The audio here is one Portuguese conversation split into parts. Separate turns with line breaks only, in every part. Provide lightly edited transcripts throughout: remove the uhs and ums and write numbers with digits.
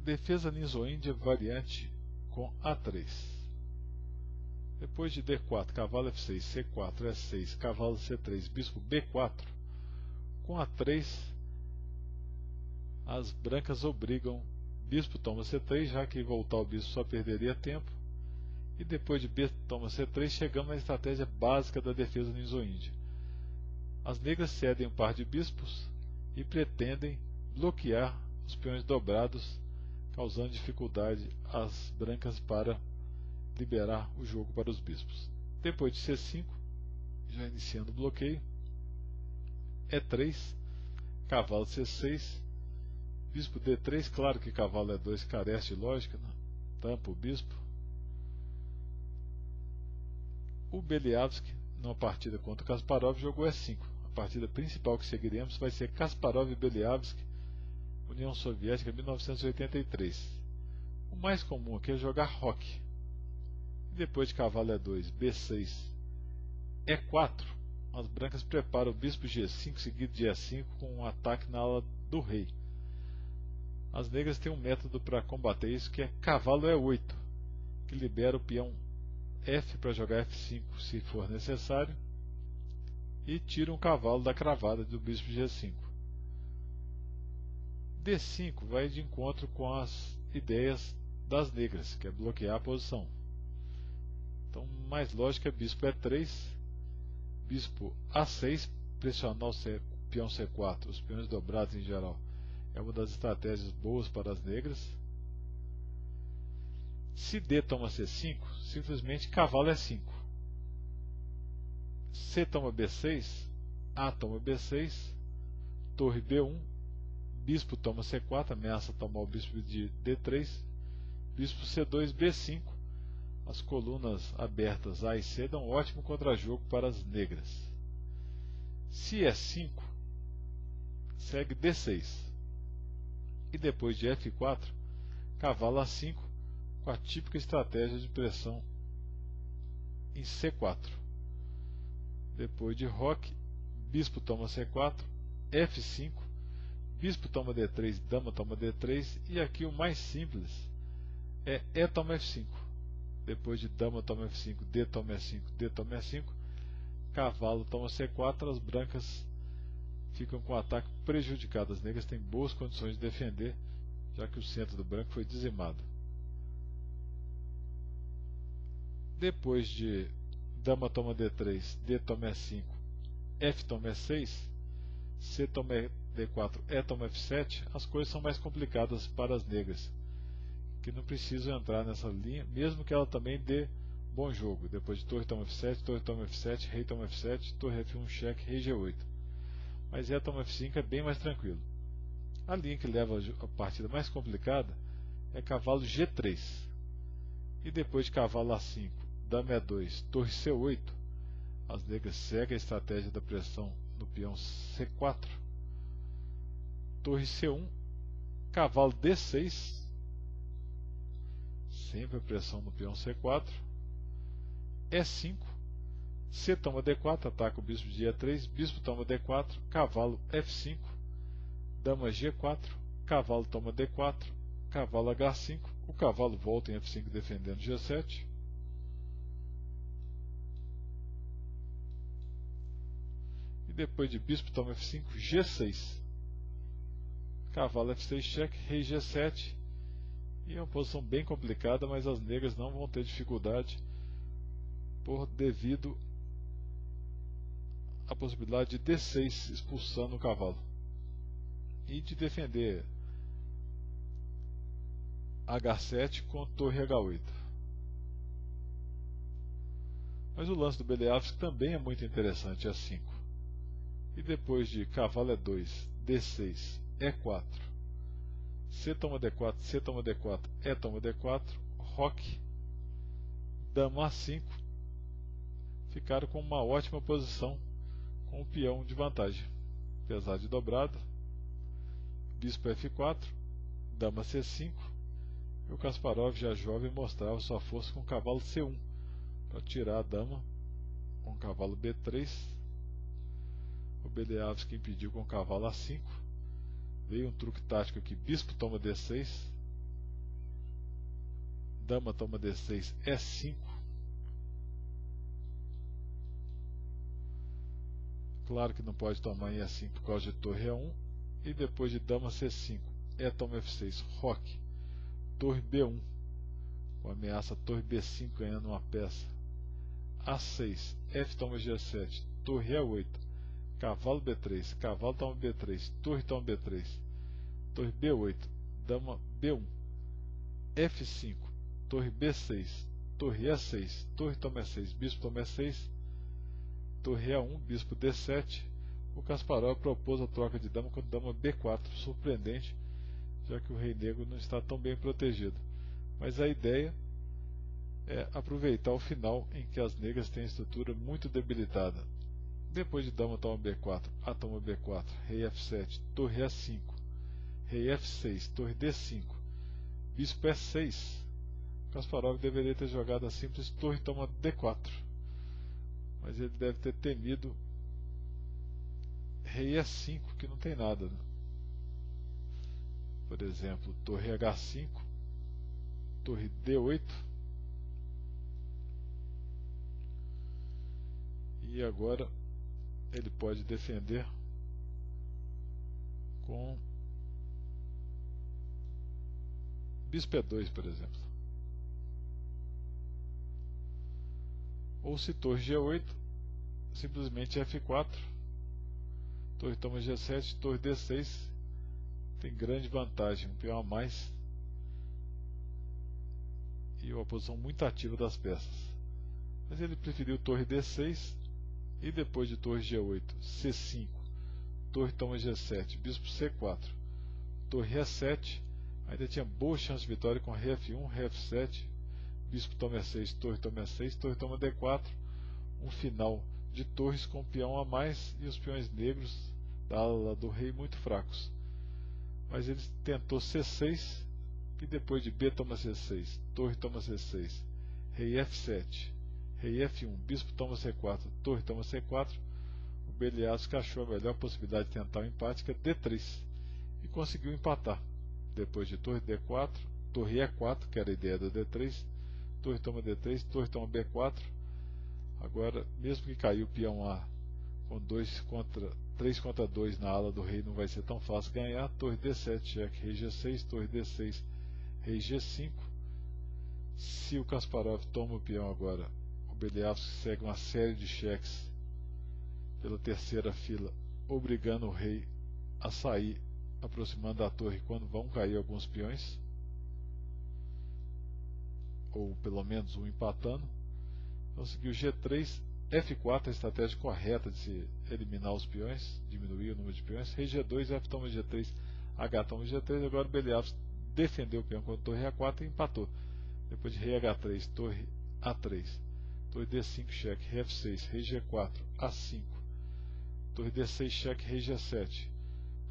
Defesa Ninzoíndia variante com A3. Depois de D4, cavalo F6, C4, E6, cavalo C3, bispo B4, com A3 as brancas obrigam bispo toma C3, já que voltar o bispo só perderia tempo. E depois de B toma C3, chegamos na estratégia básica da defesa ninzoíndia. As negras cedem um par de bispos e pretendem bloquear os peões dobrados, causando dificuldade às brancas para liberar o jogo para os bispos. Depois de C5, já iniciando o bloqueio, E3, cavalo C6, bispo D3, claro que cavalo E2 carece de lógica, né? Tampa o bispo. O Beliavsky, numa partida contra o Kasparov, jogou E5. A partida principal que seguiremos vai ser Kasparov e Beliavsky, União Soviética 1983. O mais comum aqui é jogar roque. Depois de cavalo E2, B6, E4, as brancas preparam o bispo G5 seguido de E5 com um ataque na ala do rei. As negras têm um método para combater isso, que é cavalo E8, que libera o peão F para jogar F5 se for necessário, e tira um cavalo da cravada do bispo G5. D5 vai de encontro com as ideias das negras, que é bloquear a posição. Então, mais lógica é bispo E3, bispo A6, pressionar o peão C4, os peões dobrados em geral, é uma das estratégias boas para as negras. Se D toma C5, simplesmente cavalo E5. C toma B6, A toma B6, torre B1, bispo toma C4, ameaça tomar o bispo de D3, bispo C2, B5. As colunas abertas A e C dão ótimo contra-jogo para as negras. Se E5, segue D6. E depois de F4, cavalo A5, com a típica estratégia de pressão em C4. Depois de roque, bispo toma C4, F5, bispo toma D3, dama toma D3, e aqui o mais simples é E toma F5. Depois de dama toma F5, D toma E5, D toma E5, cavalo toma C4, as brancas ficam com o ataque prejudicado. As negras têm boas condições de defender, já que o centro do branco foi dizimado. Depois de dama toma D3, D toma E5, F toma E6, C toma D4, E toma F7, as coisas são mais complicadas para as negras, que não precisam entrar nessa linha, mesmo que ela também dê bom jogo. Depois de torre toma F7, torre toma F7, rei toma F7, torre F1, cheque, rei G8. Mas E toma F5 é bem mais tranquilo. A linha que leva a partida mais complicada é cavalo G3. E depois de cavalo A5, dama E2, torre C8, as negras seguem a estratégia da pressão no peão C4, torre C1, cavalo D6, sempre a pressão no peão C4, E5, C toma D4, ataca o bispo de E3, bispo toma D4, cavalo F5, dama G4, cavalo toma D4, cavalo H5, o cavalo volta em F5 defendendo G7. E depois de bispo toma F5, G6, cavalo F6 cheque, rei G7. E é uma posição bem complicada, mas as negras não vão ter dificuldade devido à possibilidade de D6 expulsando o cavalo e de defender H7 com torre H8. Mas o lance do Beliavsky também é muito interessante, A5. E depois de cavalo E2, D6, E4, C toma D4, C toma D4, E toma D4, roque, dama A5, ficaram com uma ótima posição com o peão de vantagem, apesar de dobrado. Bispo F4, dama C5, e o Kasparov, já jovem, mostrava sua força com o cavalo C1 para tirar a dama com o cavalo B3. O Beliavsky impediu com o cavalo A5. Veio um truque tático aqui, bispo toma D6, dama toma D6, E5. Claro que não pode tomar em E5 por causa de torre E1. E depois de dama C5, E toma F6, roque, torre B1, com ameaça torre B5 ganhando uma peça. A6, F toma G7, torre E8, cavalo B3, cavalo toma B3, torre toma B3, torre B8, dama B1, F5, torre B6, torre E6, torre toma E6, bispo toma E6, torre E1, bispo D7. O Kasparov propôs a troca de dama com dama B4, surpreendente, já que o rei negro não está tão bem protegido. Mas a ideia é aproveitar o final em que as negras têm a estrutura muito debilitada. Depois de dama toma B4, A toma B4, rei F7, torre E5, rei F6, torre D5, bispo E6. Kasparov deveria ter jogado a simples torre toma D4, mas ele deve ter temido rei E5, que não tem nada, né? Por exemplo, torre H5, torre D8, e agora ele pode defender com bispo E2, por exemplo. Ou se torre G8, simplesmente F4, torre toma G7, torre D6, tem grande vantagem, um peão a mais e uma posição muito ativa das peças. Mas ele preferiu torre D6 e depois de torre G8, C5, torre toma G7, bispo C4, torre E7, ainda tinha boa chance de vitória com rei F1, rei F7, bispo toma E6, torre toma E6, torre toma D4, um final de torres com peão a mais e os peões negros da ala do rei muito fracos. Mas ele tentou C6 e depois de B toma C6, torre toma C6, rei F7, rei F1, bispo toma C4, torre toma C4, o Beliavsky achou a melhor possibilidade de tentar o empate, que é D3, e conseguiu empatar. Depois de torre D4, torre E4, que era a ideia da D3, torre toma D3, torre toma B4. Agora, mesmo que caiu o peão A com 3 contra 2 na ala do rei, não vai ser tão fácil ganhar. Torre D7, cheque, rei G6, torre D6, rei G5. Se o Kasparov toma o peão agora, o Beliavsky segue uma série de cheques pela terceira fila, obrigando o rei a sair, aproximando da torre quando vão cair alguns peões, ou pelo menos um empatando. Então seguiu G3, F4, a estratégia correta de se eliminar os peões, diminuir o número de peões. Rei G2, F toma G3, H toma G3. Agora o Beliavsky defendeu o peão com a torre A4 e empatou. Depois de rei H3, torre A3, torre D5, cheque, rei F6, rei G4, A5, torre D6, cheque, rei G7,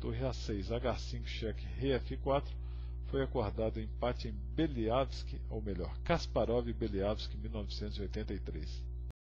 torre A6, H5, cheque, rei F4. Foi acordado o empate em Beliavsky, ou melhor, Kasparov e Beliavsky, 1983.